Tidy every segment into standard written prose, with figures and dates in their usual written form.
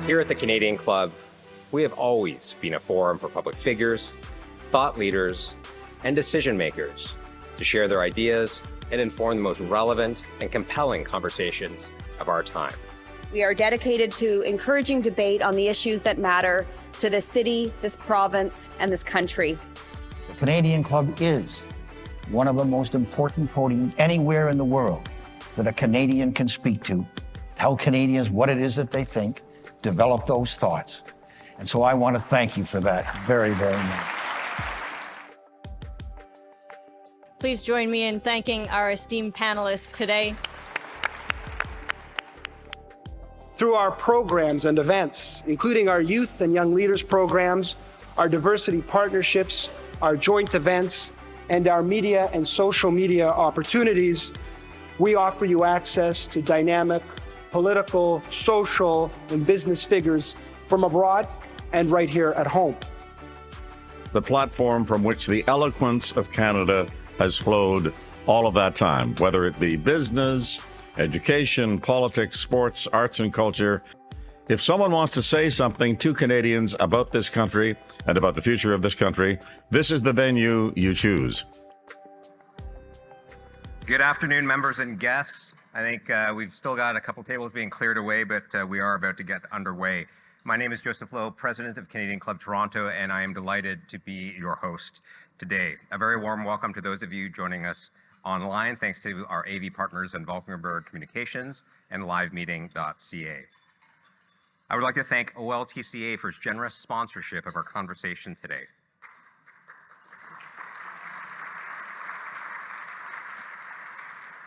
Here at the Canadian Club, we have always been a forum for public figures, thought leaders, and decision makers to share their ideas and inform the most relevant and compelling conversations of our time. We are dedicated to encouraging debate on the issues that matter to this city, this province, and this country. The Canadian Club is one of the most important podiums anywhere in the world that a Canadian can speak to, tell Canadians what it is that they think, develop those thoughts. And so I want to thank you for that very, very much. Please join me in thanking our esteemed panelists today. Through our programs and events, including our youth and young leaders programs, our diversity partnerships, our joint events, and our media and social media opportunities, we offer you access to dynamic political, social, and business figures from abroad and right here at home. The platform from which the eloquence of Canada has flowed all of that time, whether it be business, education, politics, sports, arts, and culture. If someone wants to say something to Canadians about this country and about the future of this country, this is the venue you choose. Good afternoon, members and guests. I think we've still got a couple tables being cleared away, but we are about to get underway. My name is Joseph Lowe, President of Canadian Club Toronto, and I am delighted to be your host today. A very warm welcome to those of you joining us online, thanks to our AV partners in Valkenburg Communications and livemeeting.ca. I would like to thank OLTCA for its generous sponsorship of our conversation today.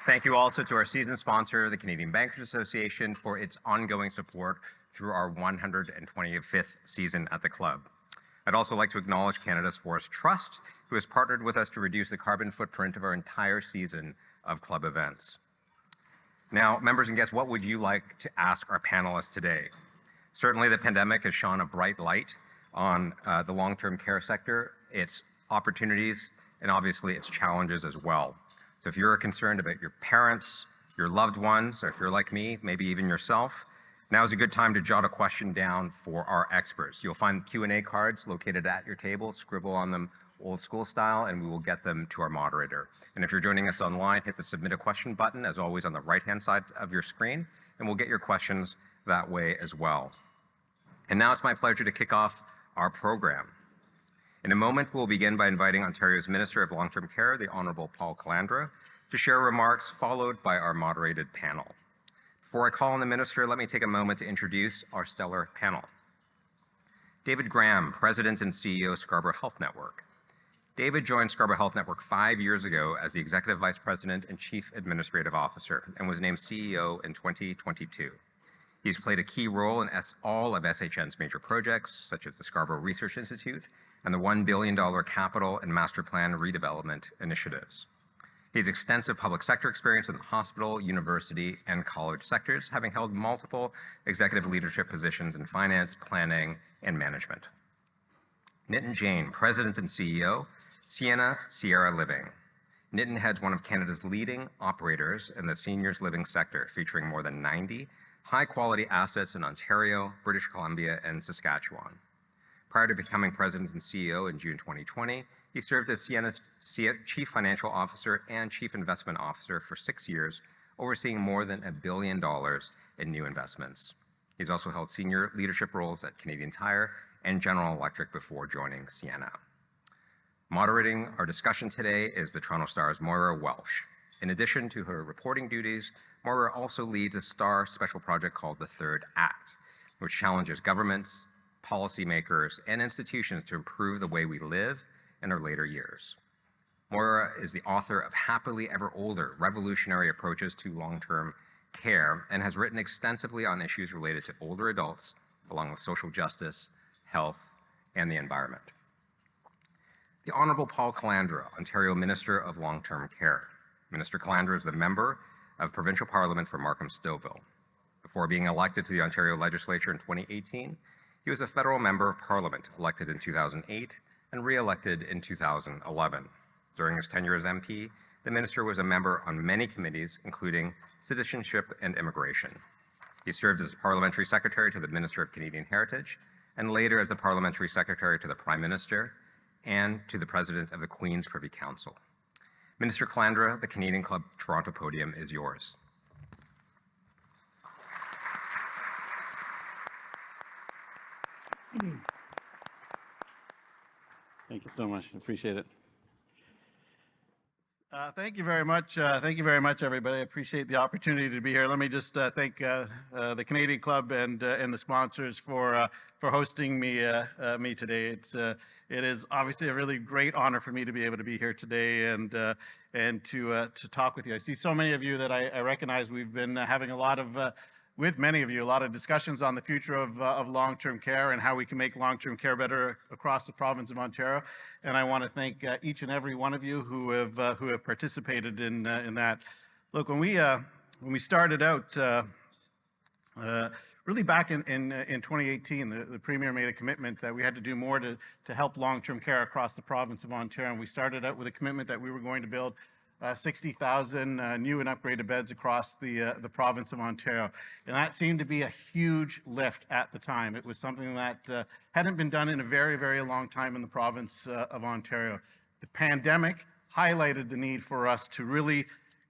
Thank you also to our season sponsor, the Canadian Bankers Association, for its ongoing support through our 125th season at the club. I'd also like to acknowledge Canada's Forest Trust, who has partnered with us to reduce the carbon footprint of our entire season of club events. Now, members and guests, what would you like to ask our panelists today? Certainly, the pandemic has shone a bright light on the long-term care sector, its opportunities, and obviously its challenges as well. So if you're concerned about your parents, your loved ones, or if you're like me, maybe even yourself, now is a good time to jot a question down for our experts. You'll find Q&A cards located at your table. Scribble on them old school style, and we will get them to our moderator. And if you're joining us online, hit the Submit a Question button, as always, on the right-hand side of your screen, and we'll get your questions that way as well. And now it's my pleasure to kick off our program. In a moment, we'll begin by inviting Ontario's Minister of Long-Term Care, the Honourable Paul Calandra, to share remarks, followed by our moderated panel. Before I call on the Minister, let me take a moment to introduce our stellar panel. David Graham, President and CEO of Scarborough Health Network. David joined Scarborough Health Network 5 years ago as the Executive Vice President and Chief Administrative Officer, and was named CEO in 2022. He's played a key role in all of SHN's major projects, such as the Scarborough Research Institute and the $1 billion capital and master plan redevelopment initiatives. He has extensive public sector experience in the hospital, university, and college sectors, having held multiple executive leadership positions in finance, planning, and management. Nitin Jain, President and CEO, Sienna Sierra Living. Nitin heads one of Canada's leading operators in the seniors living sector, featuring more than 90 high-quality assets in Ontario, British Columbia, and Saskatchewan. Prior to becoming President and CEO in June 2020, he served as Sienna's Chief Financial Officer and Chief Investment Officer for 6 years, overseeing more than $1 billion in new investments. He's also held senior leadership roles at Canadian Tire and General Electric before joining Sienna. Moderating our discussion today is the Toronto Star's Moira Welsh. In addition to her reporting duties, Moira also leads a Star special project called The Third Act, which challenges governments, policymakers, and institutions to improve the way we live in our later years. Moira is the author of Happily Ever Older, Revolutionary Approaches to Long-Term Care, and has written extensively on issues related to older adults, along with social justice, health, and the environment. The Honourable Paul Calandra, Ontario Minister of Long-Term Care. Minister Calandra is the member of Provincial Parliament for Markham, Stouffville. Before being elected to the Ontario Legislature in 2018, he was a federal member of Parliament, elected in 2008 and re-elected in 2011. During his tenure as MP, the minister was a member on many committees, including citizenship and immigration. He served as Parliamentary Secretary to the Minister of Canadian Heritage, and later as the Parliamentary Secretary to the Prime Minister and to the President of the Queen's Privy Council. Minister Calandra, the Canadian Club Toronto podium is yours. Thank you so much. I appreciate it. Thank you very much. Thank you very much, everybody. I appreciate the opportunity to be here. Let me just thank the Canadian Club and the sponsors for hosting me today. It is obviously a really great honor for me to be able to be here today and to talk with you. I see so many of you that I recognize. We've been having a lot of with many of you, a lot of discussions on the future of long-term care and how we can make long-term care better across the province of Ontario. And I want to thank each and every one of you who have participated in that. Look, when we started out, really back in 2018, the Premier made a commitment that we had to do more to help long-term care across the province of Ontario. And we started out with a commitment that we were going to build 60,000 new and upgraded beds across the province of Ontario. And that seemed to be a huge lift at the time. It was something that hadn't been done in a very, very long time in the province of Ontario. The pandemic highlighted the need for us to really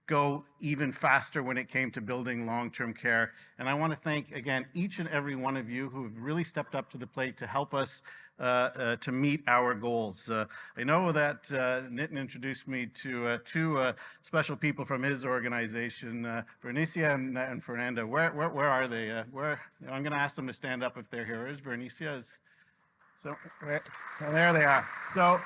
go even faster when it came to building long-term care. And I want to thank, again, each and every one of you who have really stepped up to the plate to help us to meet our goals. I know that Nitin introduced me to two special people from his organization, Vernicia and Fernanda. Where are they? I'm going to ask them to stand up if they're here. Is Vernicia? So there they are. So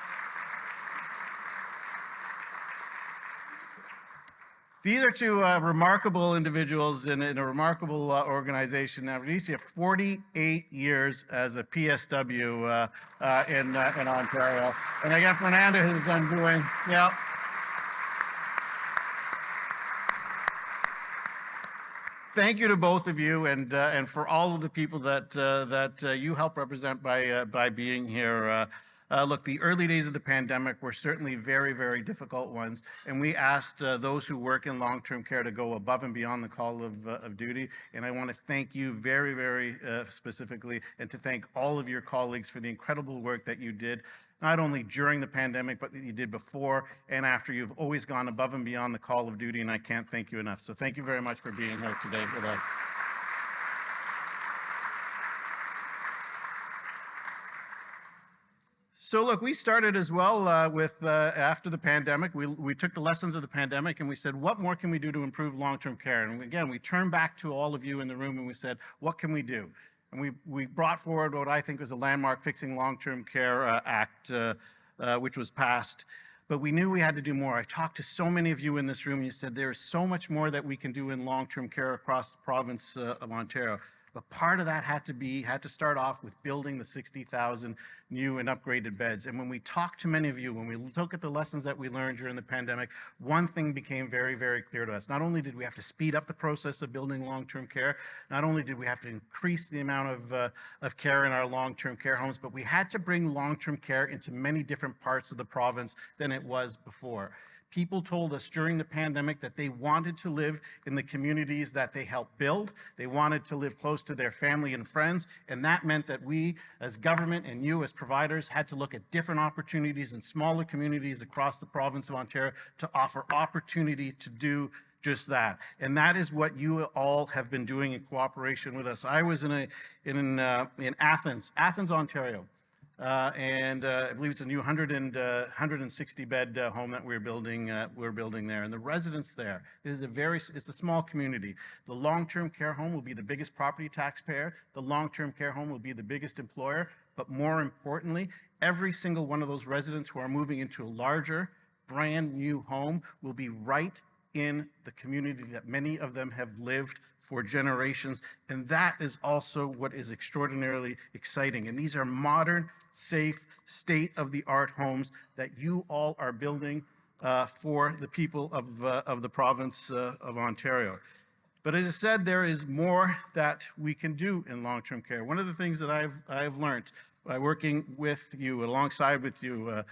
these are two remarkable individuals in a remarkable organization. Now, Vernicia, 48 years as a PSW in Ontario. And I got Fernanda, who's undoing, yeah. Thank you to both of you and for all of the people that you help represent by being here. Look, the early days of the pandemic were certainly very, very difficult ones, and we asked those who work in long-term care to go above and beyond the call of duty. And I want to thank you very, very specifically, and to thank all of your colleagues for the incredible work that you did, not only during the pandemic, but that you did before and after. You've always gone above and beyond the call of duty, and I can't thank you enough. So thank you very much for being here today with us. So look, we started as well with after the pandemic. We took the lessons of the pandemic and we said, what more can we do to improve long-term care? And again, we turned back to all of you in the room and we said, what can we do? And we brought forward what I think was a landmark Fixing Long-Term Care Act, which was passed. But we knew we had to do more. I talked to so many of you in this room and you said, there is so much more that we can do in long-term care across the province of Ontario. But part of that had to start off with building the 60,000 new and upgraded beds. And when we talked to many of you, when we look at the lessons that we learned during the pandemic, one thing became very, very clear to us. Not only did we have to speed up the process of building long-term care, not only did we have to increase the amount of care in our long-term care homes, but we had to bring long-term care into many different parts of the province than it was before. People told us during the pandemic that they wanted to live in the communities that they helped build. They wanted to live close to their family and friends, and that meant that we as government and you as providers had to look at different opportunities in smaller communities across the province of Ontario to offer opportunity to do just that. And that is what you all have been doing in cooperation with us. I was in Athens, Ontario. And I believe it's a new 160 bed home that we're building there. And the residents there, it's a small community. The long-term care home will be the biggest property taxpayer. The long-term care home will be the biggest employer. But more importantly, every single one of those residents who are moving into a larger, brand new home will be right in the community that many of them have lived for generations. And that is also what is extraordinarily exciting. And these are modern, safe, state-of-the-art homes that you all are building for the people of the province of Ontario. But as I said, there is more that we can do in long-term care. One of the things that I've learned by working with you, alongside with you,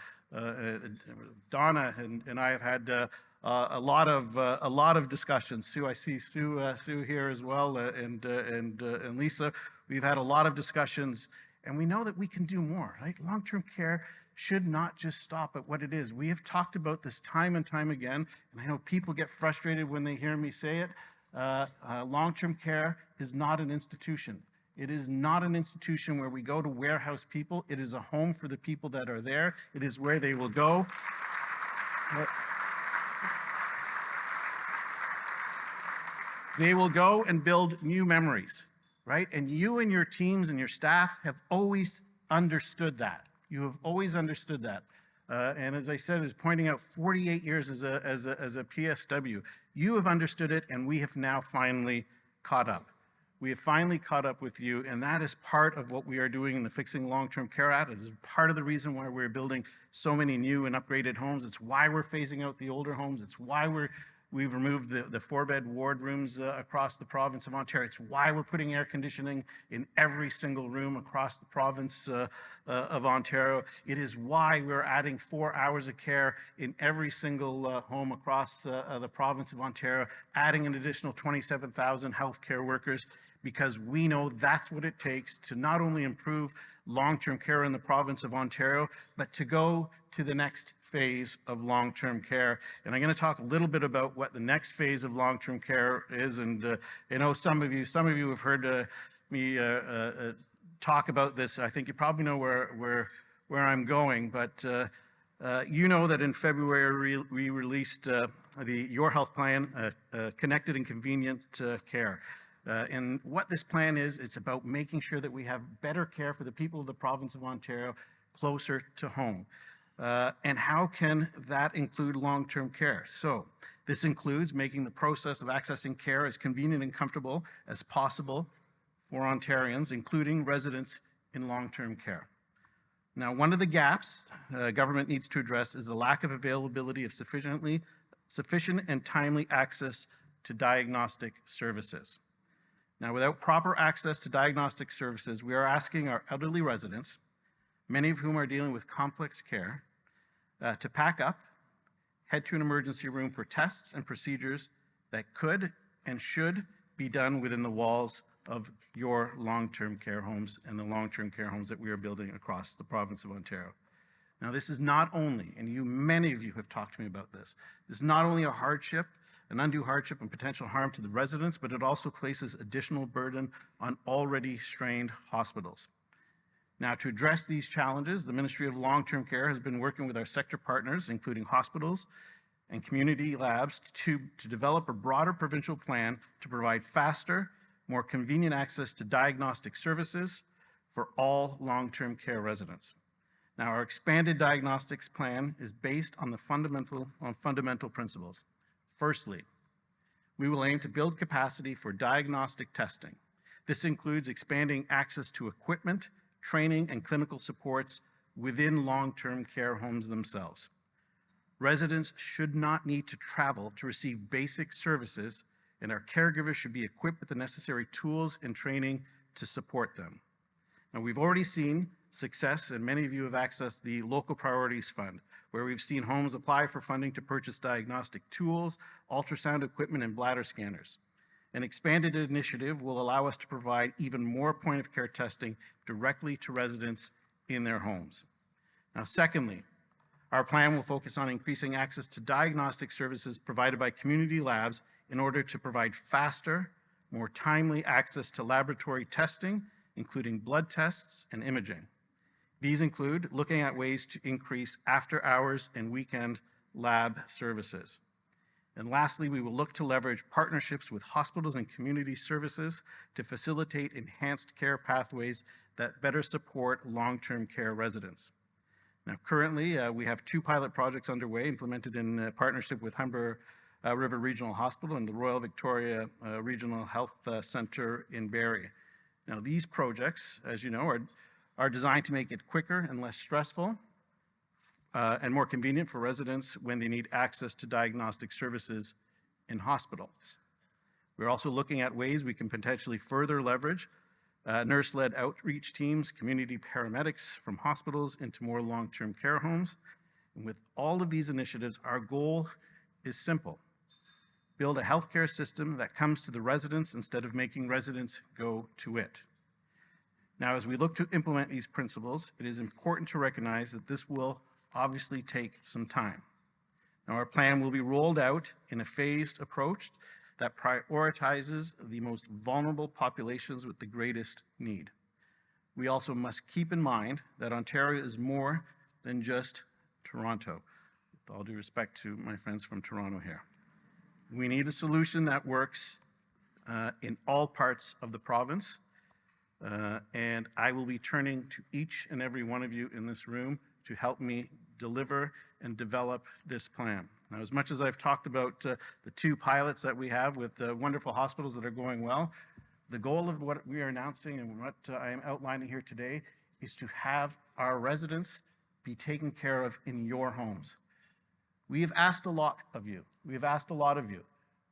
Donna and I have had a lot of discussions. Sue, I see Sue here as well, and Lisa. We've had a lot of discussions, and we know that we can do more, right? Long-term care should not just stop at what it is. We have talked about this time and time again, and I know people get frustrated when they hear me say it. Long-term care is not an institution. It is not an institution where we go to warehouse people. It is a home for the people that are there. It is where they will go. They will go and build new memories, right? And you and your teams and your staff have always understood that. You have always understood that. And as I said, is pointing out 48 years as a PSW, you have understood it, and we have now finally caught up. We have finally caught up with you, and that is part of what we are doing in the Fixing Long-Term Care Act. It is part of the reason why we're building so many new and upgraded homes. It's why we're phasing out the older homes. It's why we've removed the 4-bed ward rooms across the province of Ontario. It's why we're putting air conditioning in every single room across the province of Ontario. It is why we're adding 4 hours of care in every single home across the province of Ontario, adding an additional 27,000 healthcare workers, because we know that's what it takes to not only improve long-term care in the province of Ontario, but to go to the next phase of long-term care. And I'm going to talk a little bit about what the next phase of long-term care is. And I know some of you have heard me talk about this. I think you probably know where I'm going, but you know that in February we released Your Health Plan, Connected and Convenient Care. And what this plan is, it's about making sure that we have better care for the people of the province of Ontario closer to home. And how can that include long-term care? So this includes making the process of accessing care as convenient and comfortable as possible for Ontarians, including residents in long-term care. Now, one of the gaps government needs to address is the lack of availability of sufficient and timely access to diagnostic services. Now, without proper access to diagnostic services, we are asking our elderly residents, many of whom are dealing with complex care, to pack up, head to an emergency room for tests and procedures that could and should be done within the walls of your long-term care homes and the long-term care homes that we are building across the province of Ontario. Now, this is not only, and many of you have talked to me about this, this is not only a hardship, an undue hardship and potential harm to the residents, but it also places additional burden on already strained hospitals. Now, to address these challenges, the Ministry of Long-Term Care has been working with our sector partners, including hospitals and community labs, to develop a broader provincial plan to provide faster, more convenient access to diagnostic services for all long-term care residents. Now, our expanded diagnostics plan is based on fundamental principles. Firstly, we will aim to build capacity for diagnostic testing. This includes expanding access to equipment, training, and clinical supports within long-term care homes themselves. Residents should not need to travel to receive basic services, and our caregivers should be equipped with the necessary tools and training to support them. Now, we've already seen success, and many of you have accessed the Local Priorities Fund, where we've seen homes apply for funding to purchase diagnostic tools, ultrasound equipment, and bladder scanners. An expanded initiative will allow us to provide even more point-of-care testing directly to residents in their homes. Now, secondly, our plan will focus on increasing access to diagnostic services provided by community labs in order to provide faster, more timely access to laboratory testing, including blood tests and imaging. These include looking at ways to increase after-hours and weekend lab services. And lastly, we will look to leverage partnerships with hospitals and community services to facilitate enhanced care pathways that better support long-term care residents. Now, currently, we have 2 pilot projects underway implemented in partnership with Humber River Regional Hospital and the Royal Victoria Regional Health Centre in Barrie. Now, these projects, as you know, are designed to make it quicker and less stressful and more convenient for residents when they need access to diagnostic services in hospitals. We're also looking at ways we can potentially further leverage nurse-led outreach teams, community paramedics from hospitals into more long-term care homes. And with all of these initiatives, our goal is simple. Build a healthcare system that comes to the residents instead of making residents go to it. Now, as we look to implement these principles, it is important to recognize that this will obviously take some time. Now, our plan will be rolled out in a phased approach that prioritizes the most vulnerable populations with the greatest need. We also must keep in mind that Ontario is more than just Toronto, with all due respect to my friends from Toronto here. We need a solution that works in all parts of the province, and I will be turning to each and every one of you in this room to help me deliver and develop this plan. Now, as much as I've talked about the 2 pilots that we have with wonderful hospitals that are going well, the goal of what we are announcing and what I am outlining here today is to have our residents be taken care of in your homes. We have asked a lot of you. We've asked a lot of you.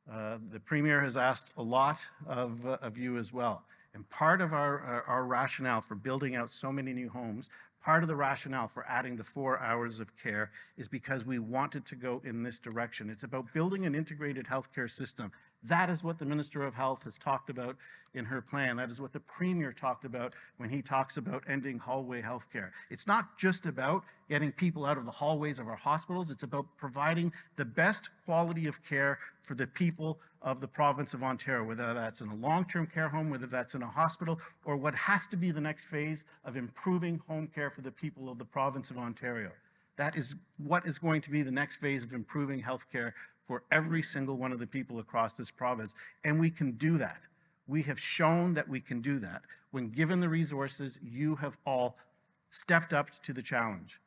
The Premier has asked a lot of you as well. And part of our rationale for building out so many new homes, part of the rationale for adding the 4 hours of care is because we wanted to go in this direction. It's about building an integrated healthcare system. That is what the Minister of Health has talked about in her plan. That is what the Premier talked about when he talks about ending hallway healthcare. It's not just about getting people out of the hallways of our hospitals. It's about providing the best quality of care for the people of the province of Ontario, whether that's in a long-term care home, whether that's in a hospital, or what has to be the next phase of improving home care for the people of the province of Ontario. That is what is going to be the next phase of improving healthcare for every single one of the people across this province. And we can do that. We have shown that we can do that. When given the resources, you have all stepped up to the challenge.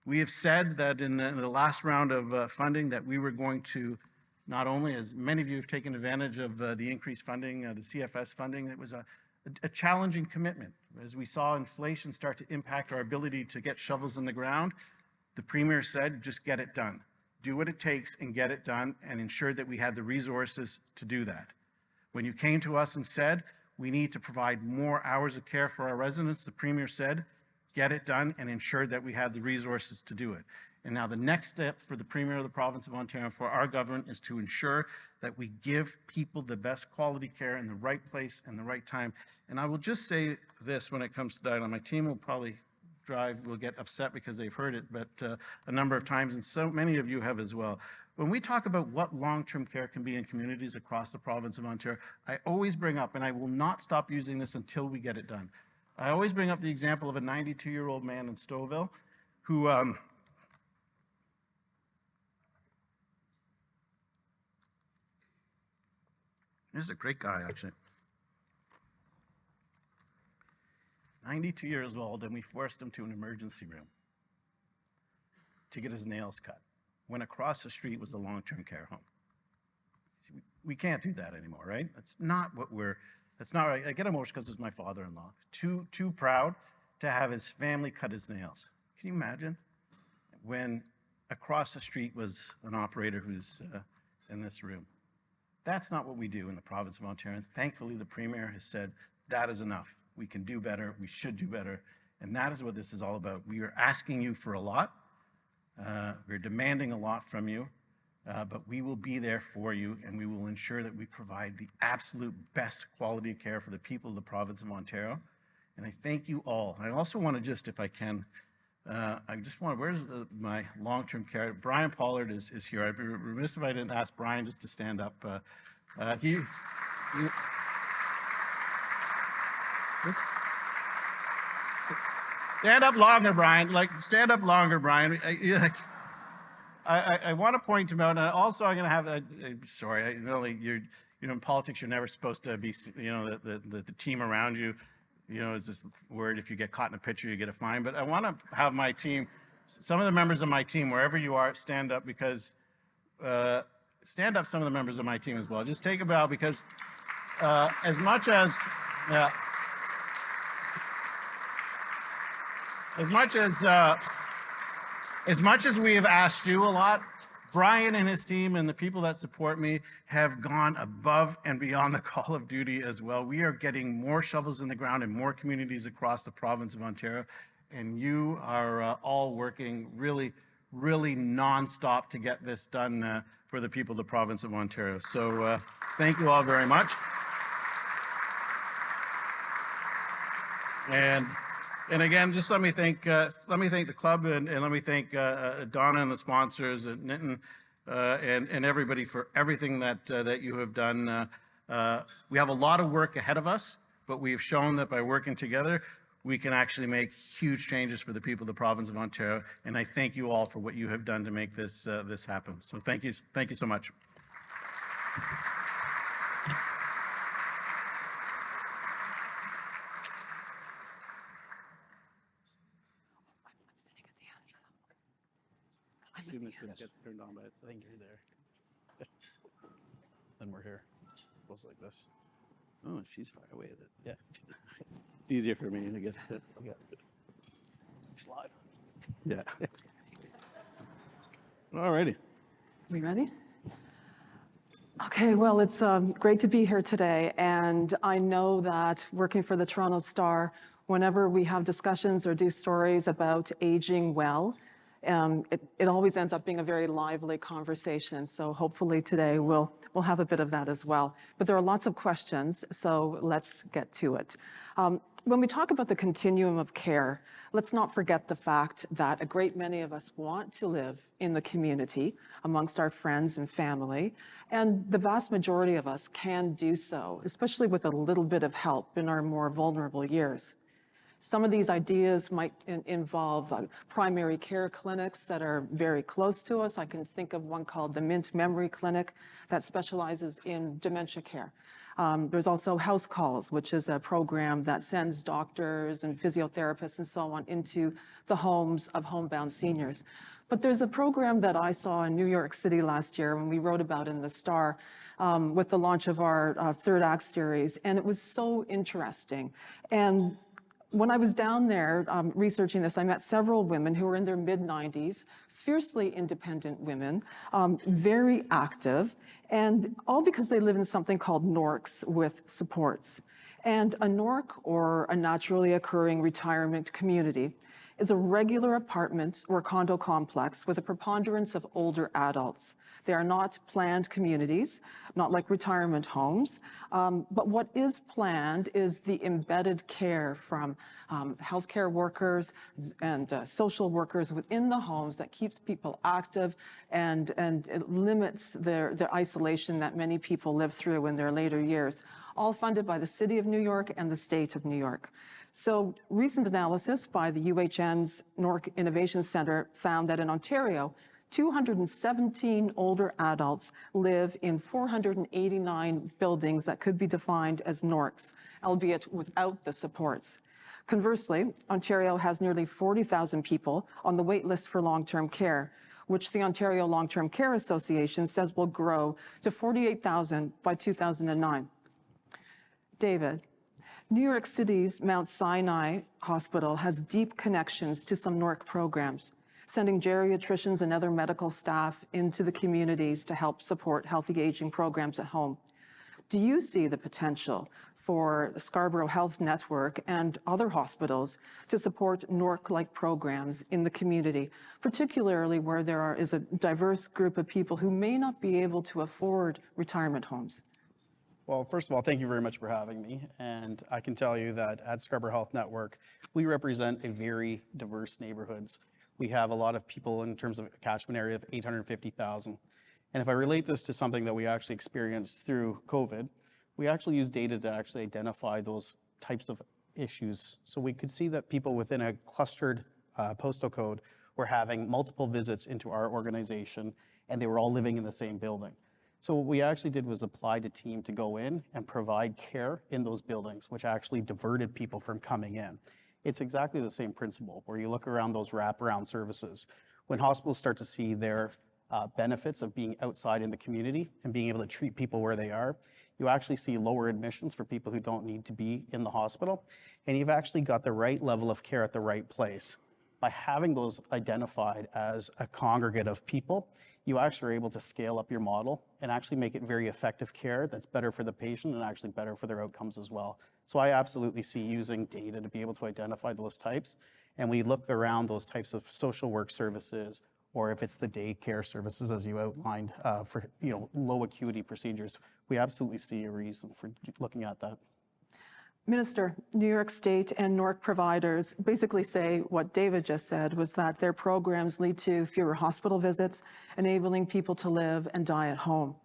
We have said that in the last round of funding that we were going to not only, as many of you have taken advantage of the increased funding, the CFS funding, it was a challenging commitment. As we saw inflation start to impact our ability to get shovels in the ground, the Premier said, just get it done. Do what it takes and get it done, and ensure that we had the resources to do that. When you came to us and said, we need to provide more hours of care for our residents, the Premier said, get it done and ensure that we had the resources to do it. And now the next step for the Premier of the province of Ontario, for our government, is to ensure that we give people the best quality care in the right place and the right time. And I will just say this when it comes to that, and my team will probably will get upset because they've heard it, but a number of times, and so many of you have as well. When we talk about what long-term care can be in communities across the province of Ontario, I always bring up, and I will not stop using this until we get it done, I always bring up the example of a 92-year-old man in Stouffville who this is a great guy, actually. 92 years old, and we forced him to an emergency room to get his nails cut, when across the street was a long-term care home. We can't do that anymore, right? That's not right. I get emotional because it's my father-in-law. Too proud to have his family cut his nails. Can you imagine? When across the street was an operator who's in this room. That's not what we do in the province of Ontario. And thankfully, the Premier has said, that is enough. We can do better. We should do better. And that is what this is all about. We are asking you for a lot. We're demanding a lot from you, but we will be there for you, and we will ensure that we provide the absolute best quality of care for the people of the province of Ontario. And I thank you all. I also want to just, if I can, where's my long-term care? Brian Pollard is here. I'd be remiss if I didn't ask Brian just to stand up. Stand up longer, Brian. Stand up longer, Brian. I want to point him out, and also I'm going to have. Sorry, in politics, you're never supposed to be. The team around you. Is this word? If you get caught in a picture, you get a fine. But I want to have my team, some of the members of my team, wherever you are, stand up because. Stand up, some of the members of my team as well. Just take a bow because, as much as we have asked you a lot, Brian and his team and the people that support me have gone above and beyond the call of duty as well. We are getting more shovels in the ground in more communities across the province of Ontario, and you are all working really, really nonstop to get this done for the people of the province of Ontario. So thank you all very much. And again, just let me thank the club and let me thank Donna and the sponsors and Nitin and everybody for everything that you have done. We have a lot of work ahead of us, but we have shown that by working together, we can actually make huge changes for the people of the province of Ontario. And I thank you all for what you have done to make this this happen. So thank you so much. Gets turned on, but I think you're there. Then we're here. Goes like this. Oh, she's far away with it. Yeah. It's easier for me to get it. Okay. Slide. Yeah. All righty. We ready? Okay, well, it's great to be here today. And I know that working for the Toronto Star, whenever we have discussions or do stories about aging well, it always ends up being a very lively conversation. So hopefully today we'll have a bit of that as well. But there are lots of questions, so let's get to it. When we talk about the continuum of care, let's not forget the fact that a great many of us want to live in the community amongst our friends and family, and the vast majority of us can do so, especially with a little bit of help in our more vulnerable years. Some of these ideas might involve primary care clinics that are very close to us. I can think of one called the Mint Memory Clinic that specializes in dementia care. There's also House Calls, which is a program that sends doctors and physiotherapists and so on into the homes of homebound seniors. But there's a program that I saw in New York City last year when we wrote about in the Star with the launch of our third act series, and it was so interesting. And when I was down there researching this, I met several women who were in their mid-90s, fiercely independent women, very active, and all because they live in something called NORCs with supports. And a NORC, or a naturally occurring retirement community, is a regular apartment or condo complex with a preponderance of older adults. They are not planned communities, not like retirement homes, but what is planned is the embedded care from healthcare workers and social workers within the homes that keeps people active and it limits the isolation that many people live through in their later years, all funded by the City of New York and the State of New York. So recent analysis by the UHN's NORC Innovation Center found that in Ontario, 217 older adults live in 489 buildings that could be defined as NORCs, albeit without the supports. Conversely, Ontario has nearly 40,000 people on the wait list for long-term care, which the Ontario Long-Term Care Association says will grow to 48,000 by 2009. David, New York City's Mount Sinai Hospital has deep connections to some NORC programs, sending geriatricians and other medical staff into the communities to help support healthy aging programs at home. Do you see the potential for the Scarborough Health Network and other hospitals to support NORC-like programs in the community, particularly where there is a diverse group of people who may not be able to afford retirement homes? Well, first of all, thank you very much for having me. And I can tell you that at Scarborough Health Network, we represent a very diverse neighborhoods. We have a lot of people in terms of a catchment area of 850,000. And if I relate this to something that we actually experienced through COVID, we actually use data to actually identify those types of issues. So we could see that people within a clustered postal code were having multiple visits into our organization, and they were all living in the same building. So what we actually did was applied a team to go in and provide care in those buildings, which actually diverted people from coming in. It's exactly the same principle where you look around those wraparound services. When hospitals start to see their benefits of being outside in the community and being able to treat people where they are, you actually see lower admissions for people who don't need to be in the hospital, and you've actually got the right level of care at the right place. By having those identified as a congregate of people, you actually are able to scale up your model and actually make it very effective care that's better for the patient and actually better for their outcomes as well. So I absolutely see using data to be able to identify those types. And we look around those types of social work services or if it's the daycare services, as you outlined, for low acuity procedures. We absolutely see a reason for looking at that. Minister, New York State and NORC providers basically say what David just said, was that their programs lead to fewer hospital visits, enabling people to live and die at home.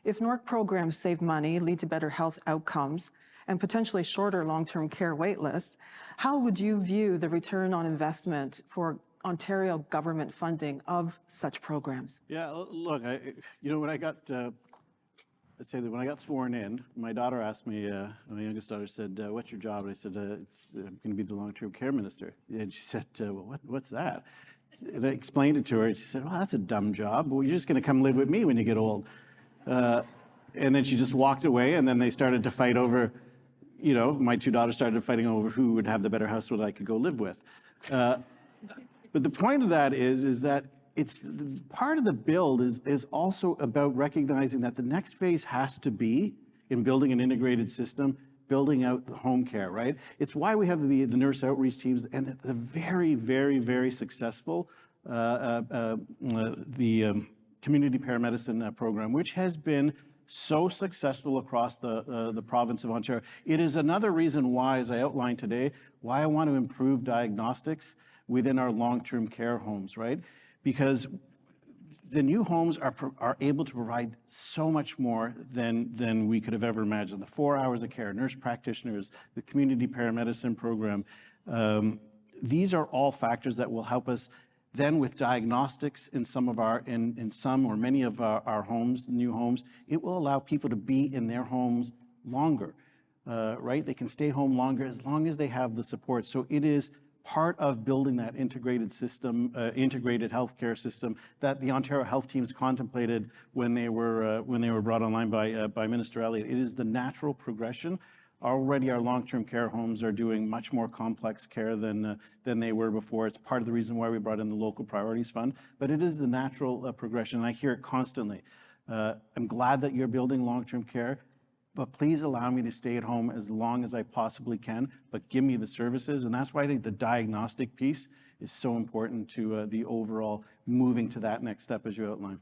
If NORC programs save money, lead to better health outcomes, and potentially shorter long-term care wait lists, how would you view the return on investment for Ontario government funding of such programs? Yeah, look, when I got, let's say that when I got sworn in, my daughter asked me, my youngest daughter said, what's your job? And I said, I'm going to be the long-term care minister. And she said, well, what's that? And I explained it to her, and she said, well, that's a dumb job. Well, you're just going to come live with me when you get old. And then she just walked away, and then they started to fight over, my two daughters started fighting over who would have the better house that I could go live with. But the point of that is that it's part of the build is also about recognizing that the next phase has to be in building an integrated system, building out the home care, right? It's why we have the nurse outreach teams and the very, very, very successful community paramedicine program, which has been so successful across the province of Ontario. It is another reason why, as I outlined today, why I want to improve diagnostics within our long-term care homes, right? Because the new homes are able to provide so much more than we could have ever imagined. The 4 hours of care, nurse practitioners, the community paramedicine program, these are all factors that will help us then with diagnostics in some or many of our homes, new homes. It will allow people to be in their homes longer, right? They can stay home longer as long as they have the support. So it is part of building that integrated system, integrated healthcare system that the Ontario health teams contemplated when they were brought online by Minister Elliott. It is the natural progression. Already our long-term care homes are doing much more complex care than they were before. It's part of the reason why we brought in the Local Priorities Fund, but it is the natural progression. And I hear it constantly. I'm glad that you're building long-term care, but please allow me to stay at home as long as I possibly can, but give me the services. And that's why I think the diagnostic piece is so important to the overall moving to that next step as you outlined.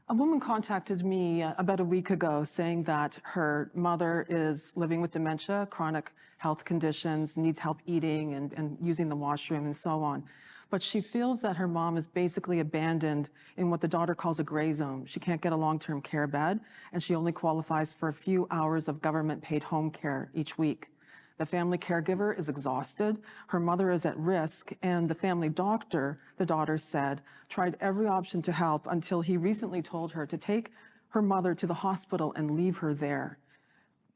A woman contacted me about a week ago saying that her mother is living with dementia, chronic health conditions, needs help eating and using the washroom and so on. But she feels that her mom is basically abandoned in what the daughter calls a gray zone. She can't get a long-term care bed, and she only qualifies for a few hours of government-paid home care each week. The family caregiver is exhausted, her mother is at risk, and the family doctor, the daughter said, tried every option to help until he recently told her to take her mother to the hospital and leave her there.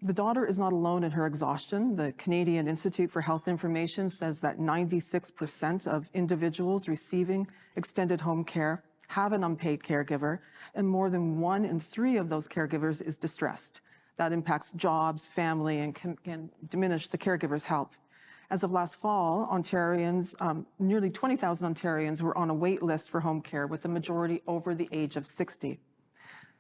The daughter is not alone in her exhaustion. The Canadian Institute for Health Information says that 96% of individuals receiving extended home care have an unpaid caregiver, and more than 1 in 3 of those caregivers is distressed. That impacts jobs, family, and can diminish the caregiver's help. As of last fall, Ontarians, nearly 20,000 Ontarians were on a wait list for home care, with the majority over the age of 60.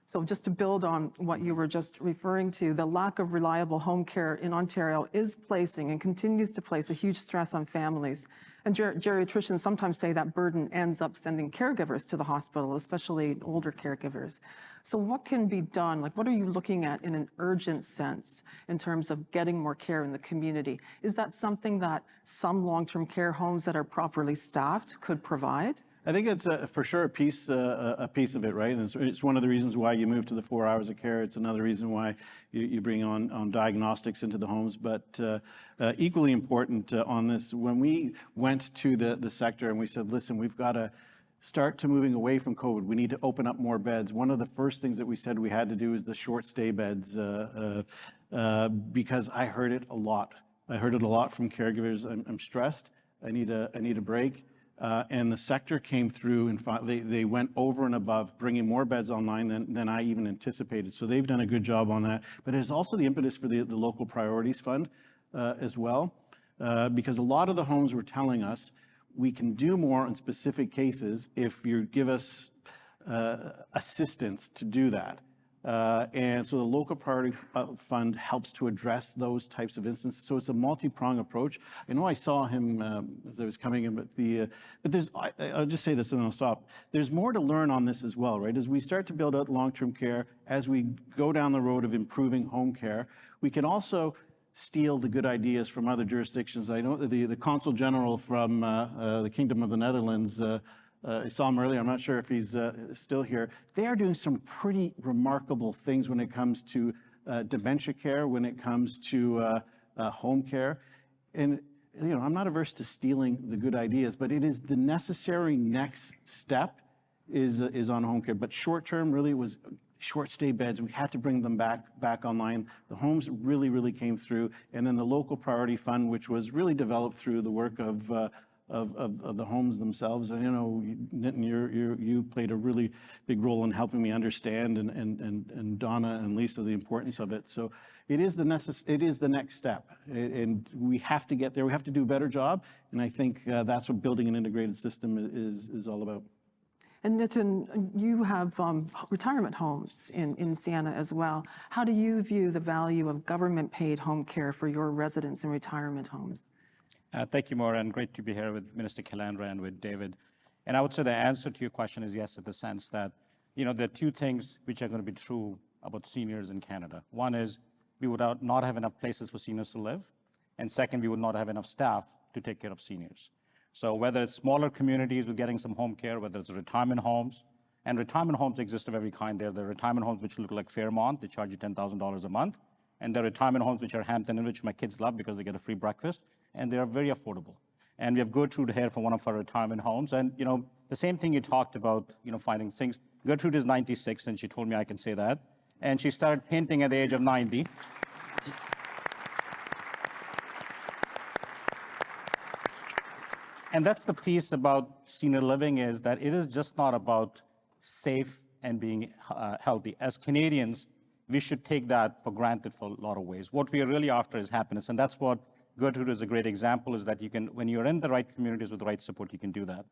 So just to build on what you were just referring to, the lack of reliable home care in Ontario is placing and continues to place a huge stress on families. And geriatricians sometimes say that burden ends up sending caregivers to the hospital, especially older caregivers. So what can be done? Like, what are you looking at in an urgent sense in terms of getting more care in the community? Is that something that some long-term care homes that are properly staffed could provide? I think it's for sure a piece of it, right? And it's one of the reasons why you move to the 4 hours of care. It's another reason why you bring on diagnostics into the homes. But equally important on this, when we went to the sector and we said, listen, we've got to start to moving away from COVID. We need to open up more beds. One of the first things that we said we had to do is the short stay beds because I heard it a lot. I heard it a lot from caregivers. I'm stressed. I need a break. And the sector came through and they went over and above, bringing more beds online than I even anticipated. So they've done a good job on that. But it's also the impetus for the Local Priorities Fund as well, because a lot of the homes were telling us we can do more in specific cases if you give us assistance to do that. And so the local priority fund helps to address those types of instances. So it's a multi-pronged approach. I know I saw him as I was coming in, but I'll just say this and then I'll stop. There's more to learn on this as well, right? As we start to build out long-term care, as we go down the road of improving home care, we can also steal the good ideas from other jurisdictions. I know the Consul General from the Kingdom of the Netherlands, I saw him earlier, I'm not sure if he's still here. They are doing some pretty remarkable things when it comes to dementia care, when it comes to home care. And you know, I'm not averse to stealing the good ideas, but it is the necessary next step is on home care. But short term really was short stay beds. We had to bring them back online. The homes really came through. And then the local priority fund, which was really developed through the work of the homes themselves. And you know, Nitin, you played a really big role in helping me understand, and Donna and Lisa, the importance of it. So it is the next step, and we have to get there. We have to do a better job, and I think that's what building an integrated system is all about. And Nitin, you have retirement homes in Siena as well. How do you view the value of government-paid home care for your residents in retirement homes? Thank you, Moira, and great to be here with Minister Calandra and with David. And I would say the answer to your question is yes, in the sense that, you know, there are two things which are going to be true about seniors in Canada. One is we would not have enough places for seniors to live. And second, we would not have enough staff to take care of seniors. So whether it's smaller communities with getting some home care, whether it's retirement homes, and retirement homes exist of every kind. There are retirement homes which look like Fairmont, they charge you $10,000 a month. And there are retirement homes which are Hampton Inn, which my kids love because they get a free breakfast, and they are very affordable. And we have Gertrude here from one of our retirement homes. And you know, the same thing you talked about, you know, finding things. Gertrude is 96, and she told me I can say that. And she started painting at the age of 90. And that's the piece about senior living, is that it is just not about safe and being healthy. As Canadians, we should take that for granted for a lot of ways. What we are really after is happiness, and that's what Gertrude is a great example, is that you can, when you're in the right communities with the right support, you can do that.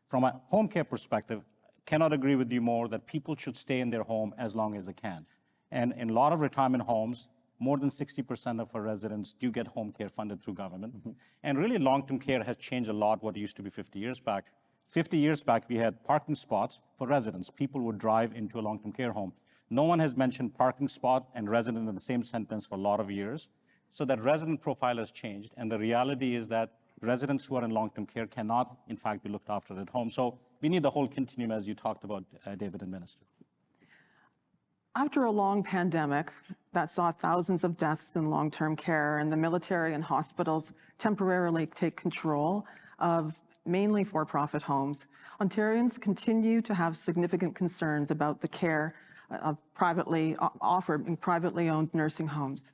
From a home care perspective, cannot agree with you more that people should stay in their home as long as they can. And in a lot of retirement homes, more than 60% of our residents do get home care funded through government. Mm-hmm. And really long-term care has changed a lot what it used to be 50 years back. 50 years back, we had parking spots for residents. People would drive into a long-term care home. No one has mentioned parking spot and resident in the same sentence for a lot of years. So that resident profile has changed. And the reality is that residents who are in long-term care cannot, in fact, be looked after at home. So we need the whole continuum, as you talked about, David and Minister. After a long pandemic that saw thousands of deaths in long-term care and the military and hospitals temporarily take control of mainly for-profit homes, Ontarians continue to have significant concerns about the care of privately offered in privately owned nursing homes.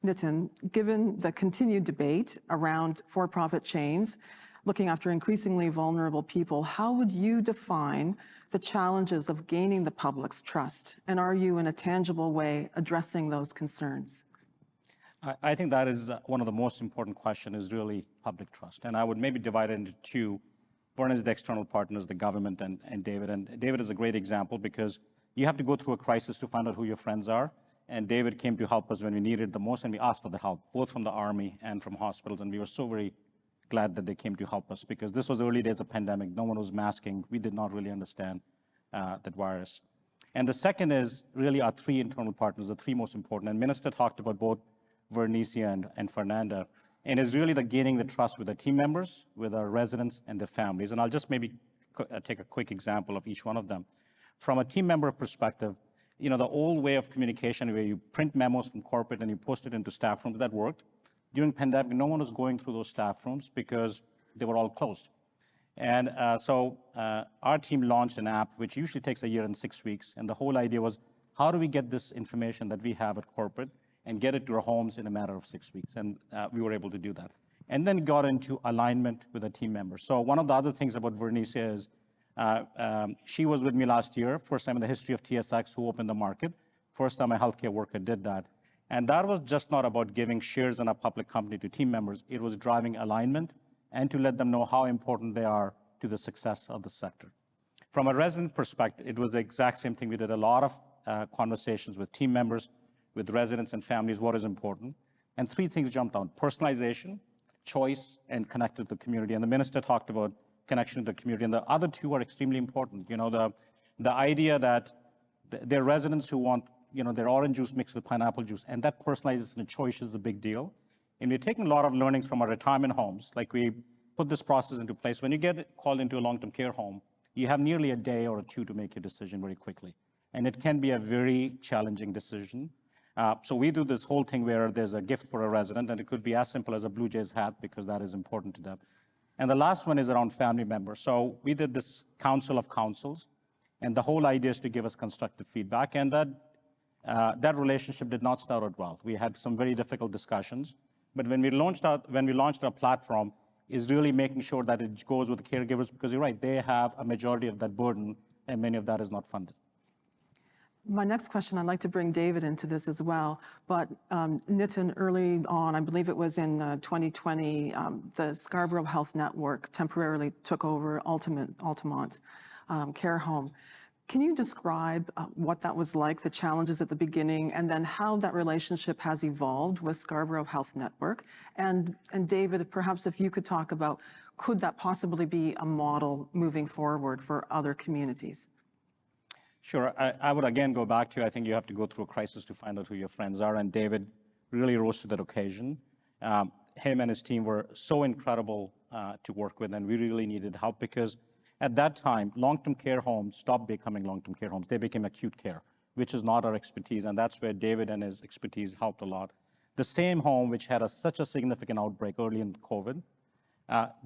Nitin, given the continued debate around for-profit chains looking after increasingly vulnerable people, how would you define the challenges of gaining the public's trust? And are you, in a tangible way, addressing those concerns? I think that is one of the most important questions, is really public trust. And I would maybe divide it into two. One is the external partners, the government, and David. And David is a great example because you have to go through a crisis to find out who your friends are. And David came to help us when we needed the most, and we asked for the help, both from the Army and from hospitals. And we were so very glad that they came to help us, because this was early days of pandemic. No one was masking. We did not really understand that virus. And the second is really our three internal partners, the three most important. And Minister talked about both Vernicia and Fernanda. And it's really the gaining the trust with the team members, with our residents and their families. And I'll just maybe take a quick example of each one of them. From a team member perspective, you know, the old way of communication where you print memos from corporate and you post it into staff rooms, that worked. During pandemic, no one was going through those staff rooms because they were all closed. And so our team launched an app, which usually takes a year and 6 weeks. And the whole idea was, how do we get this information that we have at corporate and get it to our homes in a matter of 6 weeks? And we were able to do that. And then got into alignment with the team members. So one of the other things about Vernicia is, she was with me last year, first time in the history of TSX who opened the market. First time a healthcare worker did that. And that was just not about giving shares in a public company to team members. It was driving alignment and to let them know how important they are to the success of the sector. From a resident perspective, it was the exact same thing. We did a lot of conversations with team members, with residents and families, what is important. And three things jumped out: personalization, choice, and connected to the community. And the minister talked about connection to the community. And the other two are extremely important. You know, the idea that there are residents who want, you know, their orange juice mixed with pineapple juice, and that personalization and choice is the big deal. And we're taking a lot of learnings from our retirement homes. Like, we put this process into place. When you get called into a long-term care home, you have nearly a day or two to make your decision very quickly. And it can be a very challenging decision. So we do this whole thing where there's a gift for a resident, and it could be as simple as a Blue Jays hat, because that is important to them. And the last one is around family members. So we did this council of councils, and the whole idea is to give us constructive feedback. And that relationship did not start out well. We had some very difficult discussions. But when we launched our platform, is really making sure that it goes with the caregivers, because you're right, they have a majority of that burden, and many of that is not funded. My next question, I'd like to bring David into this as well, but Nitin, early on, I believe it was in 2020, the Scarborough Health Network temporarily took over Altamont Care Home. Can you describe what that was like, the challenges at the beginning, and then how that relationship has evolved with Scarborough Health Network? And David, perhaps if you could talk about, could that possibly be a model moving forward for other communities? Sure. I would again go back to, I think you have to go through a crisis to find out who your friends are, and David really rose to that occasion. Him and his team were so incredible to work with, and we really needed help, because at that time, long-term care homes stopped becoming long-term care homes. They became acute care, which is not our expertise, and that's where David and his expertise helped a lot. The same home, which had such a significant outbreak early in COVID,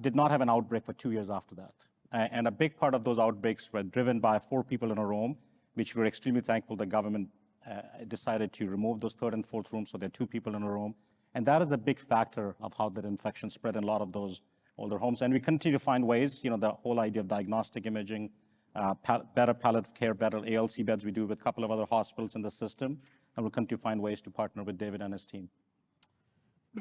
did not have an outbreak for 2 years after that. And a big part of those outbreaks were driven by 4 people in a room, which we're extremely thankful the government decided to remove those 3rd and 4th rooms, so there are 2 people in a room. And that is a big factor of how that infection spread in a lot of those older homes. And we continue to find ways, you know, the whole idea of diagnostic imaging, better palliative care, better ALC beds we do with a couple of other hospitals in the system, and we'll continue to find ways to partner with David and his team.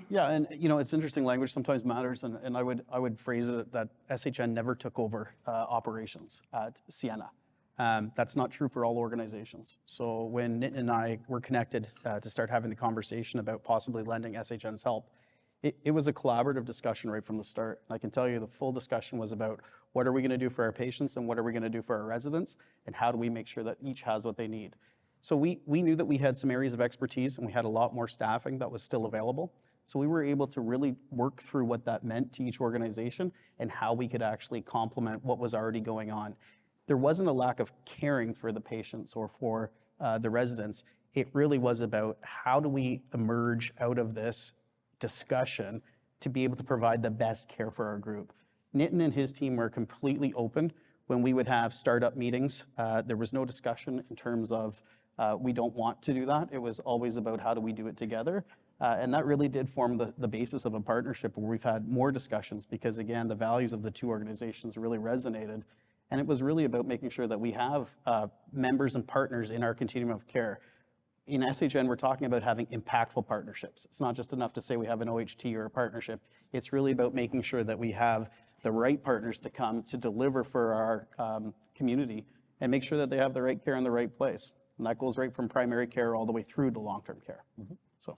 Yeah, and you know, it's interesting, language sometimes matters, and I would phrase it that SHN never took over operations at Sienna. That's not true for all organizations. So when Nitin and I were connected to start having the conversation about possibly lending SHN's help, it was a collaborative discussion right from the start. And I can tell you the full discussion was about what are we going to do for our patients and what are we going to do for our residents, and how do we make sure that each has what they need. So we knew that we had some areas of expertise, and we had a lot more staffing that was still available. So we were able to really work through what that meant to each organization and how we could actually complement what was already going on. There wasn't a lack of caring for the patients or for the residents. It really was about how do we emerge out of this discussion to be able to provide the best care for our group. Nitin and his team were completely open when we would have startup meetings. There was no discussion in terms of we don't want to do that. It was always about how do we do it together. And that really did form the basis of a partnership where we've had more discussions, because again, the values of the two organizations really resonated. And it was really about making sure that we have members and partners in our continuum of care. In SHN, we're talking about having impactful partnerships. It's not just enough to say we have an OHT or a partnership. It's really about making sure that we have the right partners to come to deliver for our community and make sure that they have the right care in the right place. And that goes right from primary care all the way through to long-term care. So,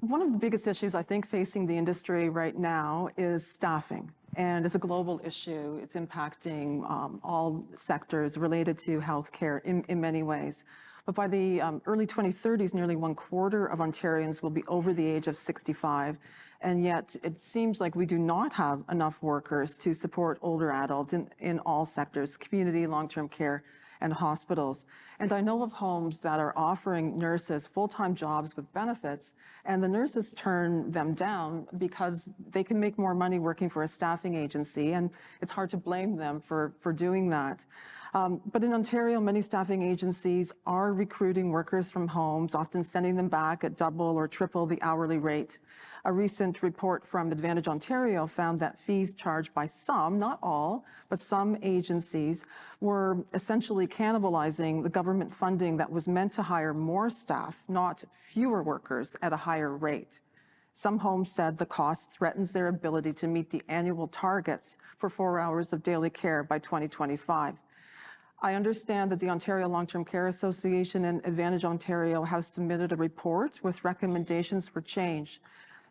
one of the biggest issues I think facing the industry right now is staffing. And it's a global issue. It's impacting all sectors related to healthcare in many ways. But by the early 2030s, nearly 1/4 of Ontarians will be over the age of 65. And yet it seems like we do not have enough workers to support older adults in all sectors, community, long-term care, and hospitals. And I know of homes that are offering nurses full-time jobs with benefits, and the nurses turn them down because they can make more money working for a staffing agency, and it's hard to blame them for doing that. But in Ontario, many staffing agencies are recruiting workers from homes, often sending them back at double or triple the hourly rate. A recent report from Advantage Ontario found that fees charged by some, not all, but some agencies were essentially cannibalizing the government funding that was meant to hire more staff, not fewer workers, at a higher rate. Some homes said the cost threatens their ability to meet the annual targets for 4 hours of daily care by 2025. I understand that the Ontario Long-Term Care Association and Advantage Ontario have submitted a report with recommendations for change.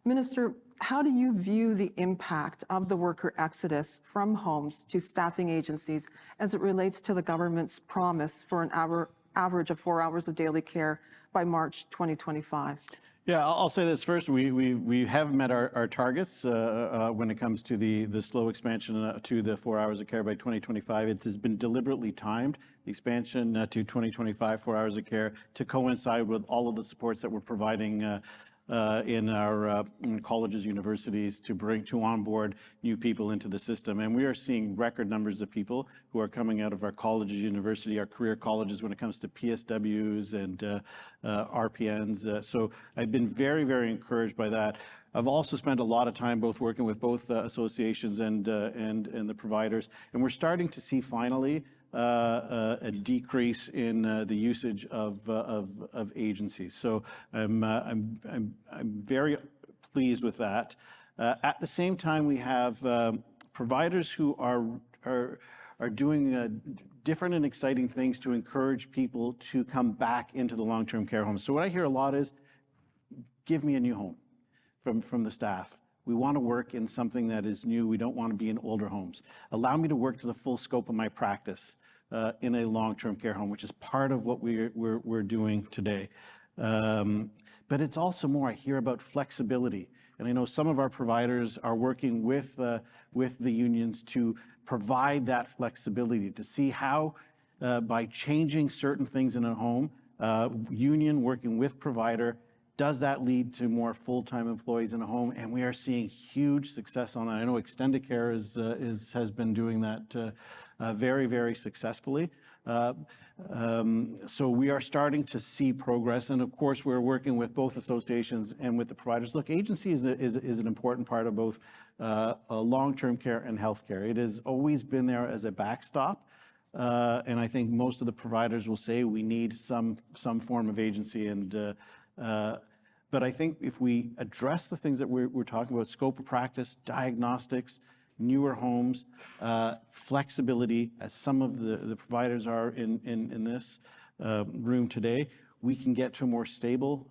Minister, how do you view the impact of the worker exodus from homes to staffing agencies as it relates to the government's promise for an average of 4 hours of daily care by March 2025? Yeah, I'll say this first. We have met our targets when it comes to the slow expansion to the 4 hours of care by 2025. It has been deliberately timed, the expansion to 2025, 4 hours of care, to coincide with all of the supports that we're providing in our colleges, universities, to onboard new people into the system. And we are seeing record numbers of people who are coming out of our colleges, university, our career colleges when it comes to PSWs and RPNs. So I've been very, very encouraged by that. I've also spent a lot of time both working with both associations and the providers, and we're starting to see finally a decrease in the usage of agencies. So I'm very pleased with that. At the same time, we have providers who are doing different and exciting things to encourage people to come back into the long-term care homes. So what I hear a lot is, give me a new home from the staff. We want to work in something that is new. We don't want to be in older homes. Allow me to work to the full scope of my practice in a long-term care home, which is part of what we're doing today. But it's also more, I hear about flexibility. And I know some of our providers are working with the unions to provide that flexibility, to see how by changing certain things in a home, union working with provider, does that lead to more full-time employees in a home? And we are seeing huge success on that. I know Extendicare has been doing that very, very successfully. So we are starting to see progress. And of course, we're working with both associations and with the providers. Look, agency is an important part of both long-term care and healthcare. It has always been there as a backstop. And I think most of the providers will say we need some form of agency. And but I think if we address the things that we're talking about, scope of practice, diagnostics, newer homes, flexibility, as some of the providers are in this room today, we can get to a more stable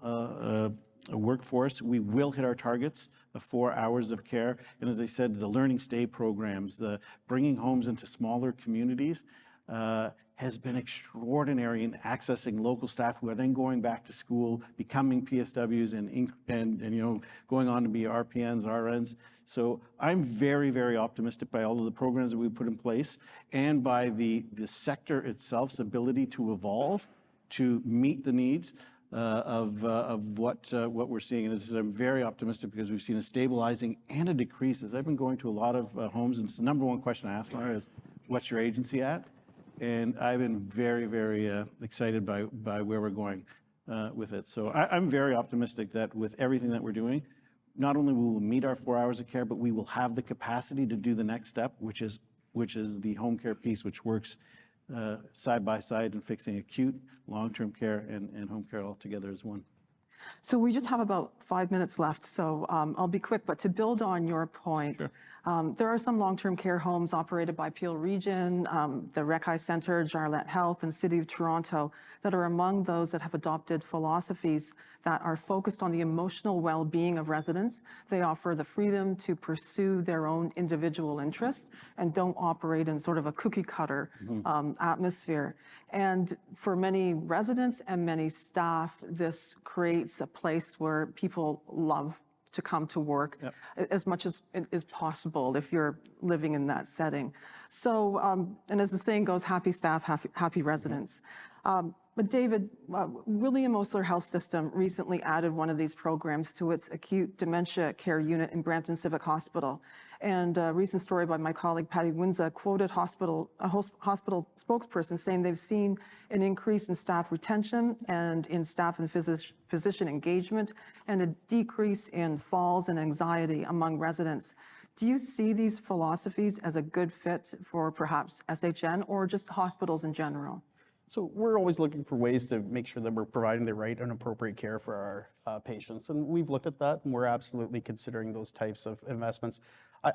workforce. We will hit our targets of 4 hours of care. And as I said, the learning stay programs, the bringing homes into smaller communities, has been extraordinary in accessing local staff who are then going back to school, becoming PSWs and going on to be RPNs, RNs. So I'm very, very optimistic by all of the programs that we put in place and by the sector itself's ability to evolve to meet the needs of what we're seeing. And I'm very optimistic because we've seen a stabilizing and a decrease. As I've been going to a lot of homes, and it's the number one question I ask Moira is, what's your agency at? And I've been very, very excited by where we're going with it. So I'm very optimistic that with everything that we're doing, not only will we meet our 4 hours of care, but we will have the capacity to do the next step, which is the home care piece, which works side by side in fixing acute, long-term care, and home care all together as one. So we just have about 5 minutes left, so I'll be quick. But to build on your point, Sure. There are some long-term care homes operated by Peel Region, the Reckeye Centre, Jarlette Health, and City of Toronto that are among those that have adopted philosophies that are focused on the emotional well-being of residents. They offer the freedom to pursue their own individual interests and don't operate in sort of a cookie-cutter atmosphere. And for many residents and many staff, this creates a place where people love to come to work as much as is possible if you're living in that setting. So, and as the saying goes, happy staff, happy residents. But David, William Osler Health System recently added one of these programs to its acute dementia care unit in Brampton Civic Hospital. And a recent story by my colleague Patty Winza quoted a hospital spokesperson saying they've seen an increase in staff retention and in staff and physician engagement and a decrease in falls and anxiety among residents. Do you see these philosophies as a good fit for perhaps SHN or just hospitals in general? So we're always looking for ways to make sure that we're providing the right and appropriate care for our patients. And we've looked at that, and we're absolutely considering those types of investments.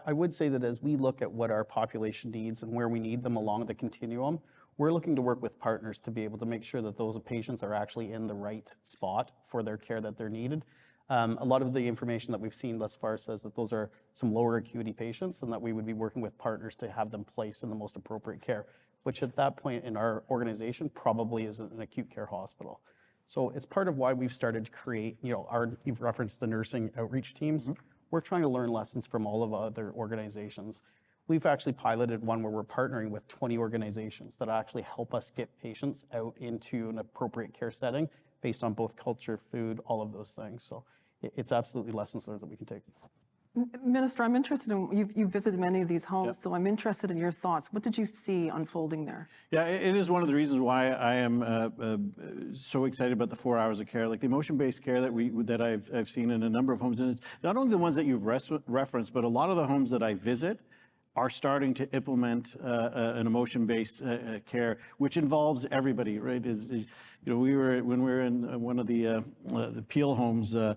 I would say that as we look at what our population needs and where we need them along the continuum, We're looking to work with partners to be able to make sure that those patients are actually in the right spot for their care that they're needed. A lot of the information that we've seen thus far says that those are some lower acuity patients and that we would be working with partners to have them placed in the most appropriate care, which at that point in our organization probably is an acute care hospital. So it's part of why we've started to create, you've referenced the nursing outreach teams. We're trying to learn lessons from all of other organizations. We've actually piloted one where we're partnering with 20 organizations that actually help us get patients out into an appropriate care setting based on both culture, food, all of those things. So it's absolutely lessons learned that we can take. Minister, I'm interested in, you've visited many of these homes, so I'm interested in your thoughts. What did you see unfolding there? Yeah, it is one of the reasons why I am so excited about the 4 hours of care, like the emotion-based care that I've seen in a number of homes. And it's not only the ones that you've referenced, but a lot of the homes that I visit are starting to implement an emotion-based care, which involves everybody, right? When we were in one of the Peel homes, the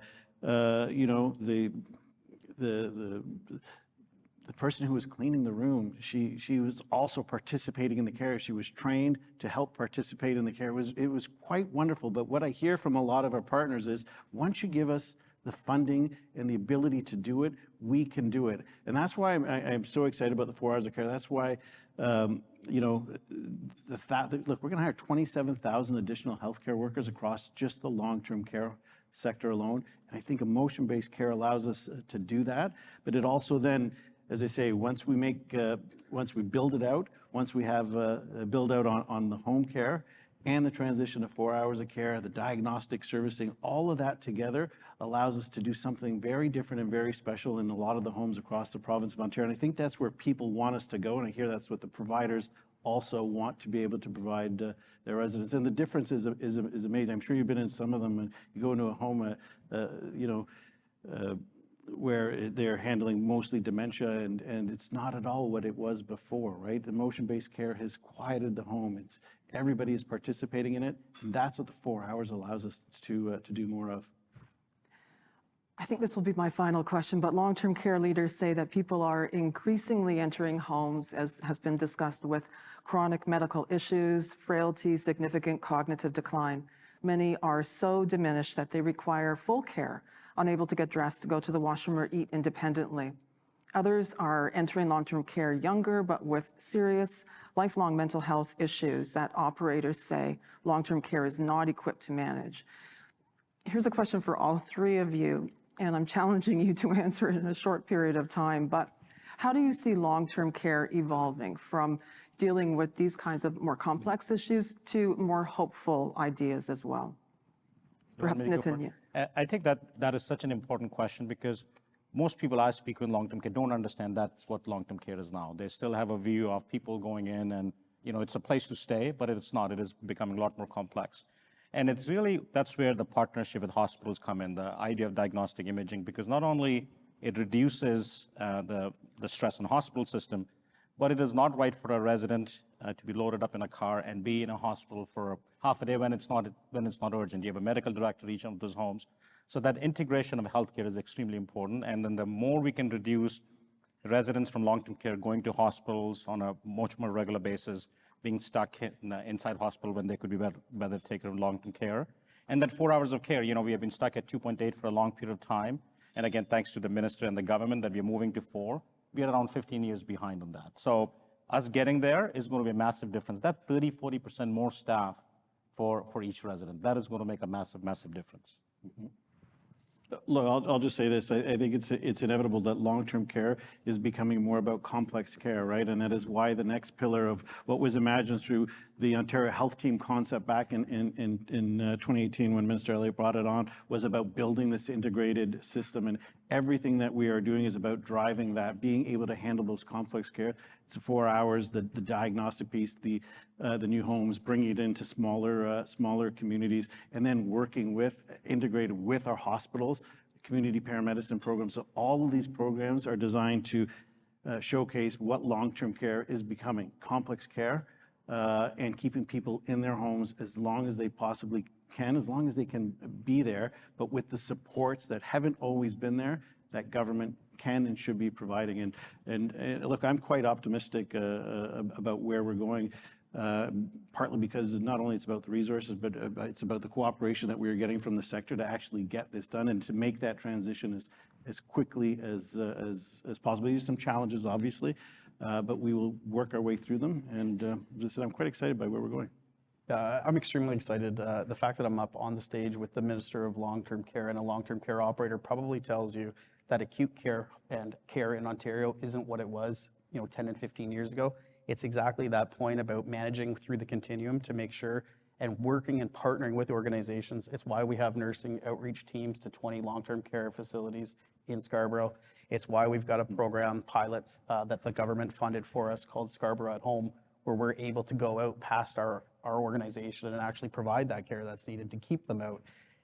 person who was cleaning the room, she was also participating in the care. She was trained to help participate in the care. It was quite wonderful. But what I hear from a lot of our partners is, once you give us the funding and the ability to do it, we can do it. And that's why I'm so excited about the 4 hours of care. That's why, the fact that, look, we're going to hire 27,000 additional healthcare workers across just the long-term care sector alone. And I think emotion-based care allows us to do that. But it also then, as I say, once we build it out, once we have a build out on the home care and the transition to 4 hours of care, the diagnostic servicing, all of that together allows us to do something very different and very special in a lot of the homes across the province of Ontario. And I think that's where people want us to go. And I hear that's what the providers also want to be able to provide their residents. And the difference is amazing. I'm sure you've been in some of them, and you go into a home, where they're handling mostly dementia, and it's not at all what it was before, right? The emotion-based care has quieted the home. Everybody is participating in it. And that's what the 4 hours allows us to do more of. I think this will be my final question, but long-term care leaders say that people are increasingly entering homes, as has been discussed, with chronic medical issues, frailty, significant cognitive decline. Many are so diminished that they require full care, unable to get dressed, go to the washroom, or eat independently. Others are entering long-term care younger, but with serious lifelong mental health issues that operators say long-term care is not equipped to manage. Here's a question for all three of you, and I'm challenging you to answer it in a short period of time, but how do you see long-term care evolving from dealing with these kinds of more complex issues to more hopeful ideas as well? Perhaps Nitin. I think that is such an important question, because most people I speak with long-term care don't understand that's what long-term care is now. They still have a view of people going in and, it's a place to stay, but it's not. It is becoming a lot more complex. And it's really, that's where the partnership with hospitals come in, the idea of diagnostic imaging, because not only it reduces the stress on the hospital system, but it is not right for a resident to be loaded up in a car and be in a hospital for half a day when it's not urgent. You have a medical director at each of those homes. So that integration of healthcare is extremely important. And then the more we can reduce residents from long-term care going to hospitals on a much more regular basis, being stuck inside hospital when they could be better take care of long-term care. And that 4 hours of care, we have been stuck at 2.8 for a long period of time. And again, thanks to the minister and the government that we're moving to 4. We are around 15 years behind on that. So us getting there is going to be a massive difference. That 30-40% more staff for each resident, that is going to make a massive, massive difference. Mm-hmm. Look, I'll just say this. I think it's inevitable that long-term care is becoming more about complex care, right? And that is why the next pillar of what was imagined through the Ontario Health Team concept back in 2018 when Minister Elliott brought it on was about building this integrated system. And everything that we are doing is about driving that, being able to handle those complex care. It's 4 hours, the diagnostic piece, the new homes, bringing it into smaller communities, and then working integrated with our hospitals, community paramedicine programs. So all of these programs are designed to showcase what long-term care is becoming, complex care, and keeping people in their homes as long as they possibly can, as long as they can be there, but with the supports that haven't always been there, that government can and should be providing. And look, I'm quite optimistic about where we're going. partly because not only it's about the resources, but it's about the cooperation that we are getting from the sector to actually get this done and to make that transition as quickly as possible. There's some challenges, obviously, but we will work our way through them. And as I said, I'm quite excited by where we're going. I'm extremely excited. The fact that I'm up on the stage with the Minister of Long-Term Care and a long-term care operator probably tells you that acute care and care in Ontario isn't what it was, 10 and 15 years ago. It's exactly that point about managing through the continuum to make sure and working and partnering with organizations. It's why we have nursing outreach teams to 20 long-term care facilities in Scarborough. It's why we've got a program pilots that the government funded for us called Scarborough at Home, where we're able to go out past our organization and actually provide that care that's needed to keep them out.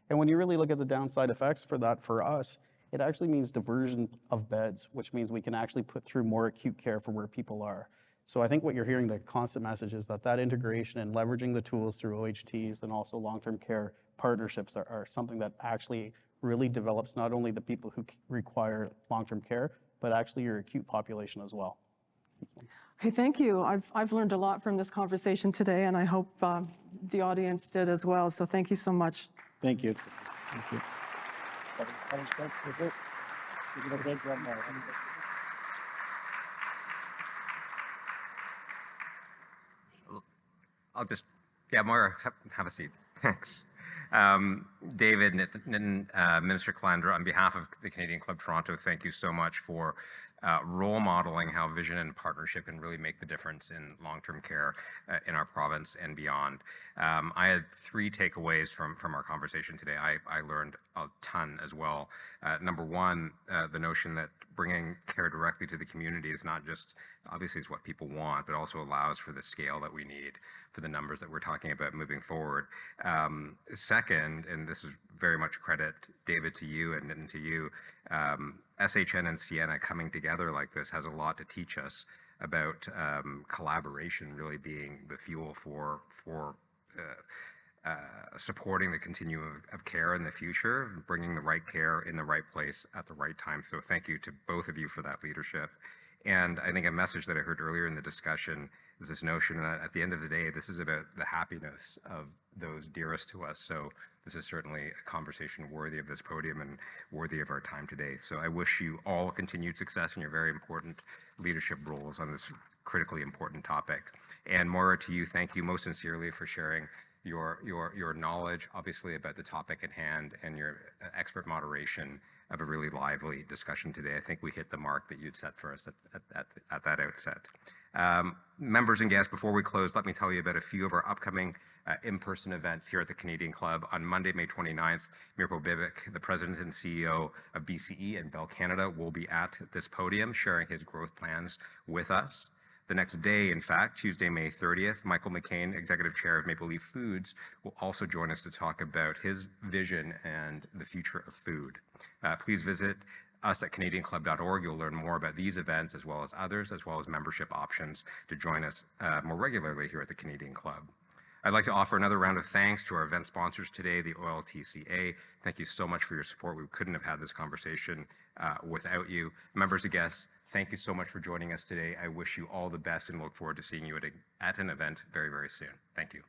And when you really look at the downside effects for that for us, it actually means diversion of beds, which means we can actually put through more acute care for where people are. So I think what you're hearing, the constant message is that integration and leveraging the tools through OHTs and also long-term care partnerships are something that actually really develops not only the people who require long-term care, but actually your acute population as well. Okay, thank you. I've learned a lot from this conversation today, and I hope the audience did as well. So thank you so much. Thank you. Thank you. I'll just, Moira, have a seat. Thanks. David, Minister Calandra, on behalf of the Canadian Club Toronto, thank you so much for role modeling how vision and partnership can really make the difference in long-term care in our province and beyond. I had 3 takeaways from our conversation today. I learned a ton as well. Number one, the notion that bringing care directly to the community is not just, obviously it's what people want, but also allows for the scale that we need for the numbers that we're talking about moving forward. Second, and this is very much credit, David, to you and to you, SHN and Sienna coming together like this has a lot to teach us about collaboration really being the fuel for supporting the continuum of care in the future, bringing the right care in the right place at the right time. So thank you to both of you for that leadership. And I think a message that I heard earlier in the discussion is this notion that at the end of the day, this is about the happiness of those dearest to us. So this is certainly a conversation worthy of this podium and worthy of our time today. So I wish you all continued success in your very important leadership roles on this critically important topic. And Moira, to you, thank you most sincerely for sharing your knowledge, obviously, about the topic at hand and your expert moderation of a really lively discussion today. I think we hit the mark that you'd set for us at that outset. Members and guests, before we close, let me tell you about a few of our upcoming in-person events here at the Canadian Club. On Monday, May 29th, Mirko Bibic, the President and CEO of BCE and Bell Canada, will be at this podium sharing his growth plans with us. The next day, in fact, Tuesday, May 30th, Michael McCain, Executive Chair of Maple Leaf Foods, will also join us to talk about his vision and the future of food. Please visit us at canadianclub.org. You'll learn more about these events as well as others, as well as membership options to join us more regularly here at the Canadian Club. I'd like to offer another round of thanks to our event sponsors today, the OLTCA. Thank you so much for your support. We couldn't have had this conversation without you. Members and guests, thank you so much for joining us today. I wish you all the best and look forward to seeing you at an event very, very soon. Thank you.